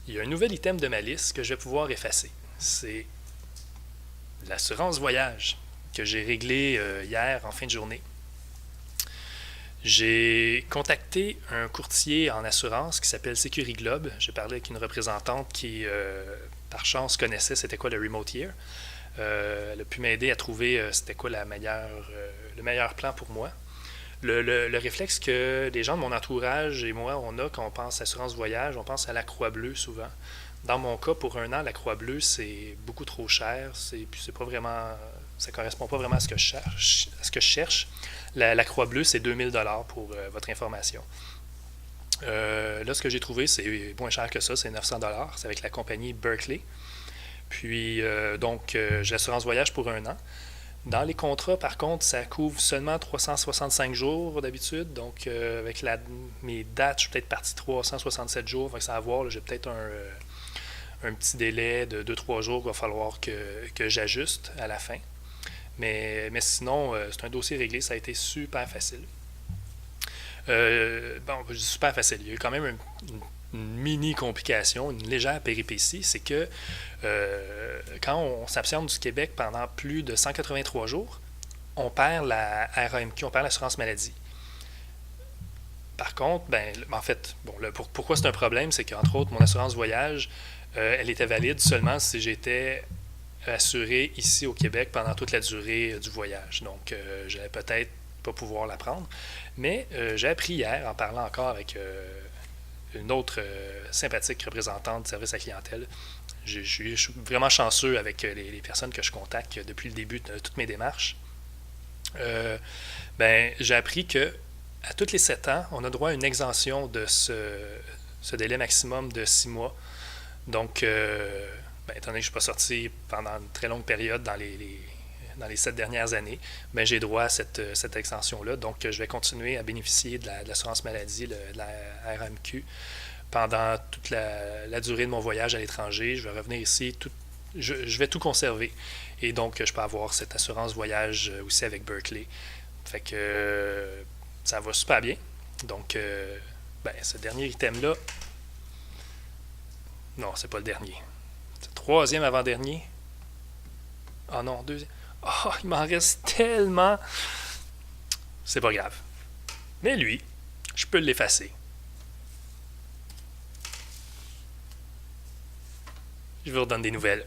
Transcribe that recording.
Il y a un nouvel item de ma liste que je vais pouvoir effacer. C'est l'assurance voyage que j'ai réglé hier en fin de journée. J'ai contacté un courtier en assurance qui s'appelle SecuriGlobe. J'ai parlé avec une représentante qui, par chance, connaissait c'était quoi le Remote Year. Elle a pu m'aider à trouver c'était quoi le meilleur plan pour moi. Le réflexe que les gens de mon entourage et moi, on a quand on pense assurance voyage, on pense à la Croix-Bleue souvent. Dans mon cas, pour un an, la Croix-Bleue, c'est beaucoup trop cher. C'est pas vraiment, ça correspond pas vraiment à ce que je cherche. La Croix-Bleue, c'est 2000 $ pour votre information. Là, ce que j'ai trouvé, c'est moins cher que ça, c'est 900 $. C'est avec la compagnie Berkeley. Puis, j'ai l'assurance voyage pour un an. Dans les contrats, par contre, ça couvre seulement 365 jours d'habitude. Donc, avec mes dates, je suis peut-être parti 367 jours. Fait que ça va voir, j'ai peut-être un petit délai de 2-3 jours qu'il va falloir que j'ajuste à la fin. Mais sinon, c'est un dossier réglé. Ça a été super facile. Je dis super facile. Il y a eu quand même une mini complication, une légère péripétie, c'est que quand on s'absente du Québec pendant plus de 183 jours, on perd la RAMQ, on perd l'assurance maladie. Par contre, en fait, pourquoi c'est un problème, c'est qu'entre autres, mon assurance voyage, elle était valide seulement si j'étais assuré ici au Québec pendant toute la durée du voyage. Donc, j'allais peut-être pas pouvoir la prendre. Mais j'ai appris hier, en parlant encore avec une autre sympathique représentante de service à clientèle. Je suis vraiment chanceux avec les personnes que je contacte depuis le début de toutes mes démarches. J'ai appris que à tous les 7 ans, on a droit à une exemption de ce délai maximum de 6 mois. Donc, étant donné que je ne suis pas sorti pendant une très longue période dans les 7 dernières années, j'ai droit à cette extension-là. Donc, je vais continuer à bénéficier de l'assurance maladie, de la RAMQ, pendant toute la durée de mon voyage à l'étranger. Je vais revenir ici, je vais tout conserver. Et donc, je peux avoir cette assurance voyage aussi avec Berkeley. Fait que ça va super bien. Donc, ce dernier item-là, non, c'est pas le dernier. C'est le troisième avant-dernier. Ah non, deuxième. Oh, il m'en reste tellement. C'est pas grave. Mais lui, je peux l'effacer. Je vous redonne des nouvelles.